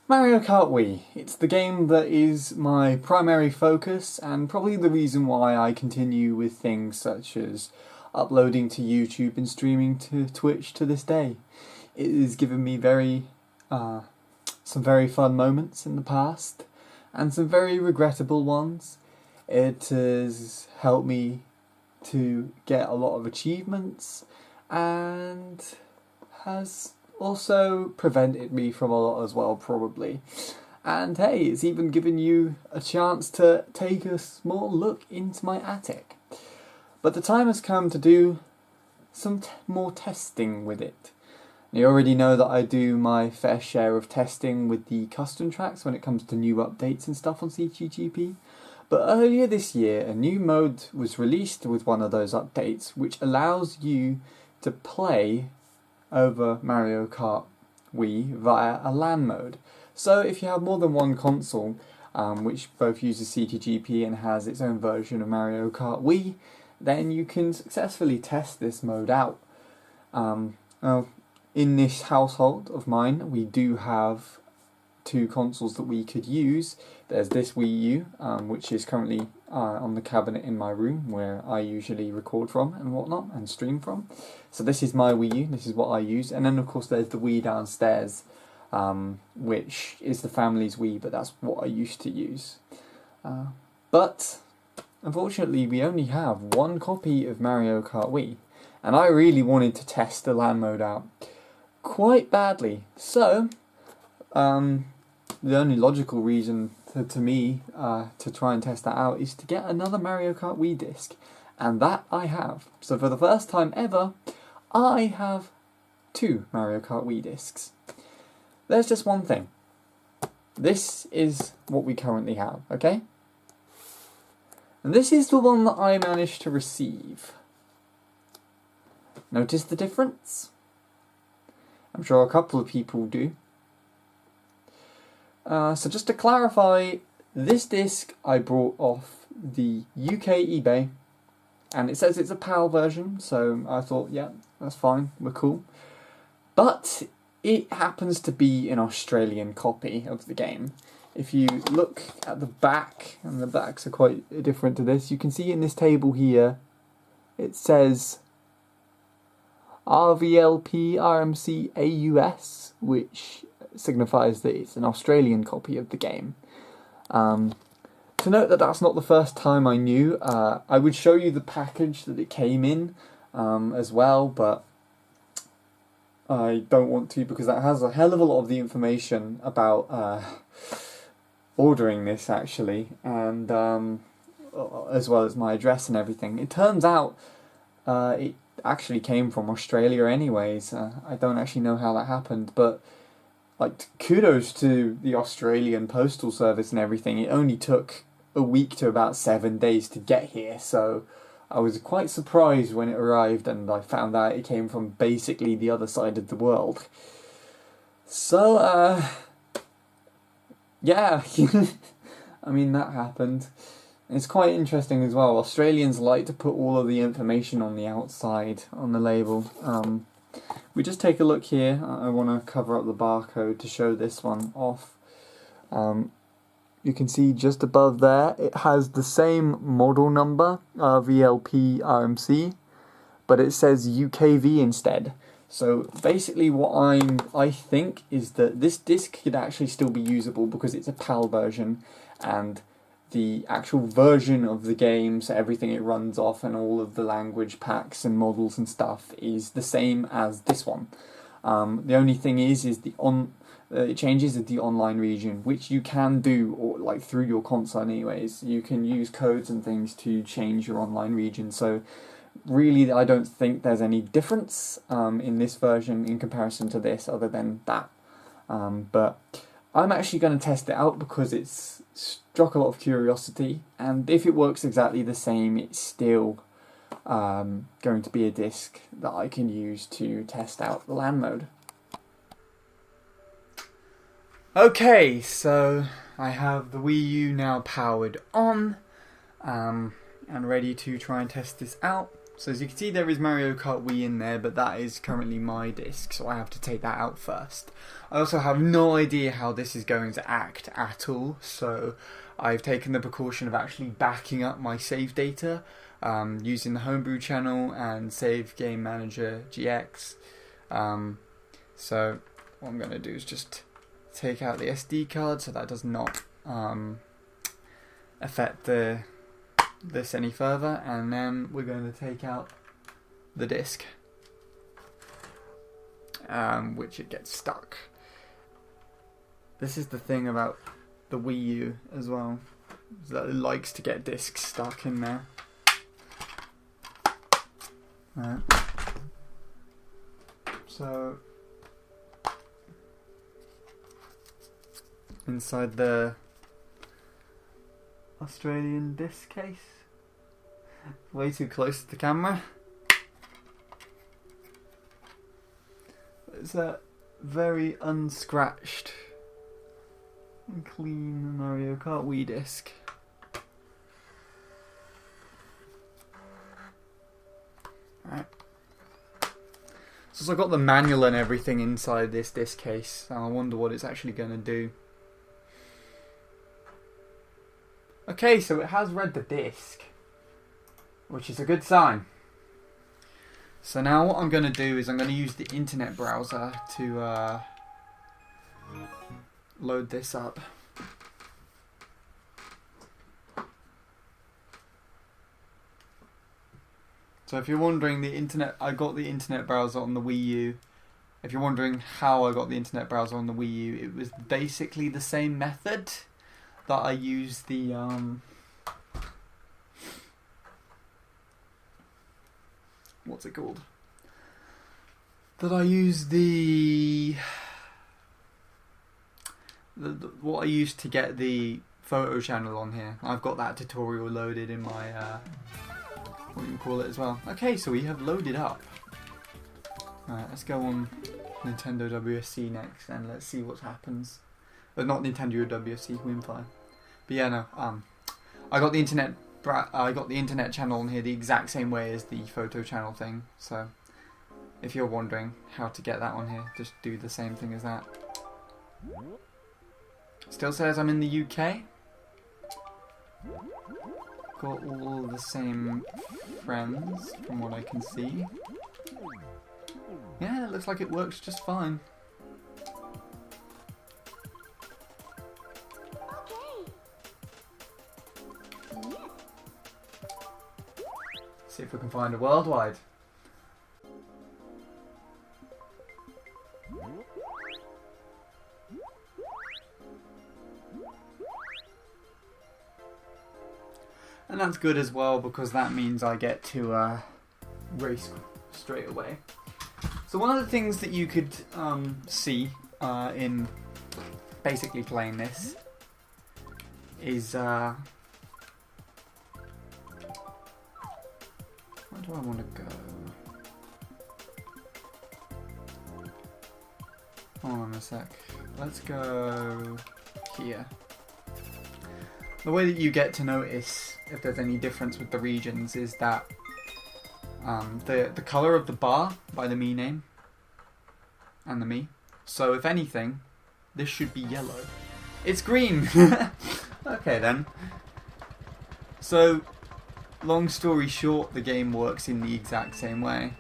Mario Kart Wii. It's the game that is my primary focus and probably the reason why I continue with things such as uploading to YouTube and streaming to Twitch to this day. It has given me some very fun moments in the past and some very regrettable ones. It has helped me to get a lot of achievements and has also prevented me from a lot as well, probably. And hey, it's even given you a chance to take a small look into my attic. But the time has come to do some more testing with it. You already know that I do my fair share of testing with the custom tracks when it comes to new updates and stuff on CTGP. But earlier this year, a new mode was released with one of those updates, which allows you to play over Mario Kart Wii via a LAN mode. So if you have more than one console, which both uses CTGP and has its own version of Mario Kart Wii, then you can successfully test this mode out. Now, in this household of mine, we do have two consoles that we could use. There's this Wii U, which is currently on the cabinet in my room where I usually record from and whatnot and stream from. So this is my Wii U, this is what I use. And then of course there's the Wii downstairs, which is the family's Wii, but that's what I used to use. But unfortunately we only have one copy of Mario Kart Wii, and I really wanted to test the LAN mode out quite badly. So the only logical reason to me to try and test that out is to get another Mario Kart Wii disc, and that I have. So for the first time ever, I have two Mario Kart Wii discs. There's just one thing. This is what we currently have, okay? And this is the one that I managed to receive. Notice the difference? I'm sure a couple of people do. So just to clarify, this disc I brought off the UK eBay, and it says it's a PAL version, so I thought, yeah, that's fine, we're cool. But it happens to be an Australian copy of the game. If you look at the back, and the backs are quite different to this, you can see in this table here, it says RVLP RMC AUS, which signifies that it's an Australian copy of the game. To note that that's not the first time I knew. I would show you the package that it came in as well, but I don't want to because that has a hell of a lot of the information about ordering this actually, and as well as my address and everything. It turns out it actually came from Australia anyways. I don't actually know how that happened, but like, kudos to the Australian Postal Service and everything. It only took a week to about 7 days to get here, so I was quite surprised when it arrived and I found out it came from basically the other side of the world. So, yeah, I mean, that happened. It's quite interesting as well. Australians like to put all of the information on the outside, on the label. We just take a look here. I want to cover up the barcode to show this one off. You can see just above there, it has the same model number, VLP RMC, but it says UKV instead. So basically what I think is that this disc could actually still be usable because it's a PAL version, and the actual version of the game, so everything it runs off and all of the language packs and models and stuff is the same as this one. The only thing is it changes the online region, which you can do or like through your console anyways. You can use codes and things to change your online region. So really, I don't think there's any difference in this version in comparison to this, other than that. But I'm actually going to test it out because it's struck a lot of curiosity, and if it works exactly the same, it's still going to be a disc that I can use to test out the LAN mode. Okay, so I have the Wii U now powered on and ready to try and test this out. So as you can see, there is Mario Kart Wii in there, but that is currently my disc, so I have to take that out first. I also have no idea how this is going to act at all, so I've taken the precaution of actually backing up my save data using the Homebrew channel and Save Game Manager GX. So what I'm going to do is just take out the SD card so that does not affect this any further, and then we're going to take out the disc, which it gets stuck. This is the thing about the Wii U as well, is that it likes to get discs stuck in there. Right. So inside the Australian disc case, way too close to the camera. It's a very unscratched and clean Mario Kart Wii disc. Right. So I've got the manual and everything inside this disc case, and I wonder what it's actually going to do. Okay, so it has read the disc, which is a good sign. So now what I'm going to do is I'm going to use the internet browser to load this up. So if you're wondering, I got the internet browser on the Wii U. If you're wondering how I got the internet browser on the Wii U, it was basically the same method that I used the what's it called? That I used what I used to get the photo channel on here. I've got that tutorial loaded in my what do you call it as well. Okay, so we have loaded up. Alright, let's go on Nintendo WSC next and let's see what happens. But not Nintendo WSC, WinFi. But yeah, no. I got the internet channel on here the exact same way as the photo channel thing. So if you're wondering how to get that on here, just do the same thing as that. Still says I'm in the UK. Got all the same friends from what I can see. Yeah, it looks like it works just fine. See if we can find a worldwide. And that's good as well, because that means I get to race straight away. So one of the things that you could see in basically playing this is where do I want to go? Hold on a sec. Let's go here. The way that you get to notice if there's any difference with the regions is that the colour of the bar by the Mii name and the Mii. So if anything, this should be yellow. It's green! Okay then. So, long story short, the game works in the exact same way.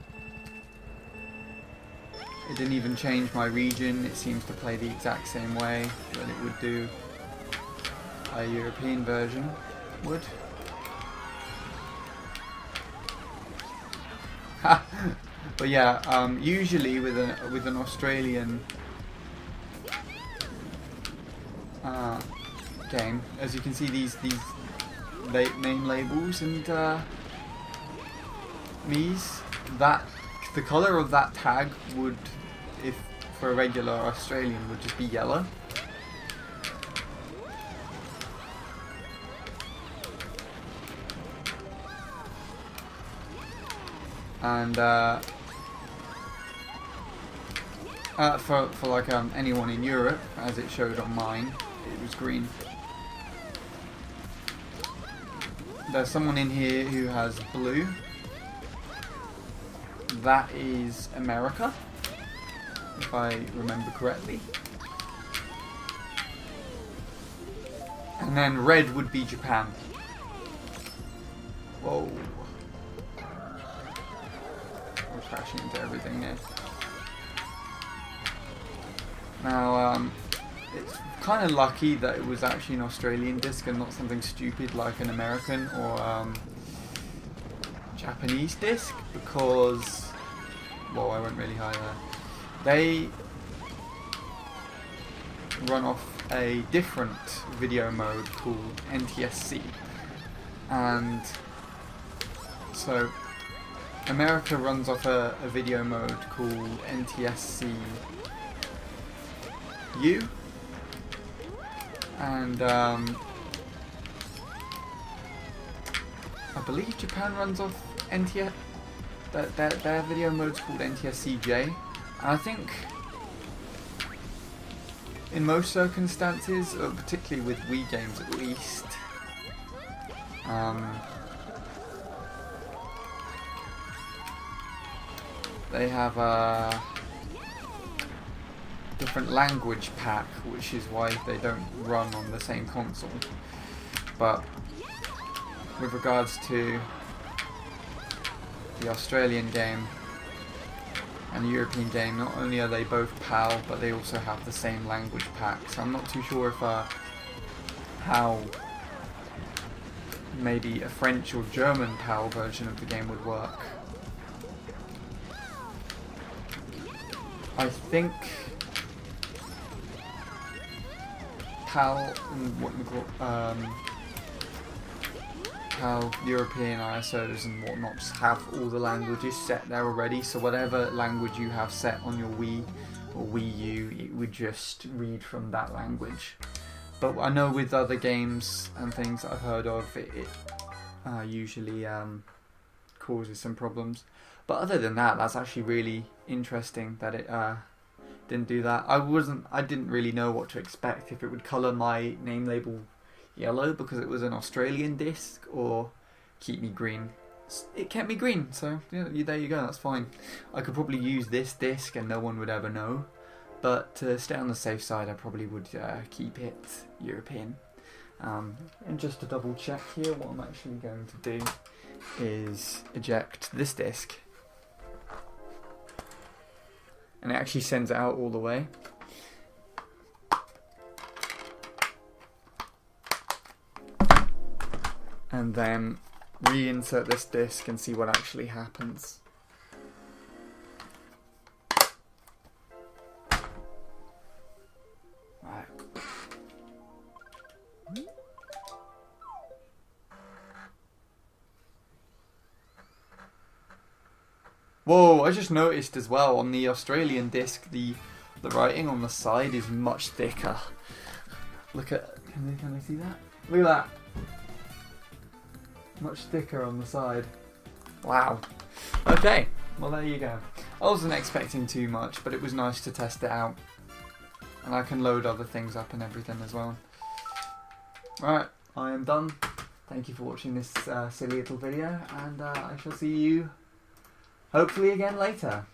It didn't even change my region, it seems to play the exact same way that it would do a European version would. But yeah, usually with an Australian game, as you can see, these name labels and Mii's, that the colour of that tag would, if for a regular Australian, would just be yellow. And for like anyone in Europe, as it showed on mine, it was green. There's someone in here who has blue, that is America, if I remember correctly. And then red would be Japan. Whoa. We're crashing into everything there. Now, it's kind of lucky that it was actually an Australian disc and not something stupid like an American or Japanese disc, because, whoa, I went really high there. They run off a different video mode called NTSC, and so America runs off a video mode called NTSC U, and I believe Japan runs off NTS. Their video mode's called NTSC-J, and I think in most circumstances, particularly with Wii games at least, they have a different language pack, which is why they don't run on the same console. But with regards to the Australian game and the European game, not only are they both PAL, but they also have the same language pack. So I'm not too sure if how maybe a French or German PAL version of the game would work. I think PAL and what we call PAL European ISOs and whatnot just have all the languages set there already, so whatever language you have set on your Wii or Wii U, it would just read from that language. But I know with other games and things that I've heard of, it usually causes some problems. But other than that, that's actually really interesting that it didn't do that. I didn't really know what to expect, if it would colour my name label yellow because it was an Australian disc, or keep me green. It kept me green, so yeah, there you go, that's fine. I could probably use this disc and no one would ever know, but to stay on the safe side, I probably would keep it European. And just to double check here, what I'm actually going to do is eject this disc, and it actually sends it out all the way. And then reinsert this disc and see what actually happens. Right. Whoa, I just noticed as well on the Australian disc the writing on the side is much thicker. Look at, can they see that? Look at that. Much thicker on the side. Wow. Okay, well there you go. I wasn't expecting too much, but it was nice to test it out. And I can load other things up and everything as well. Right, I am done. Thank you for watching this silly little video, and I shall see you hopefully again later.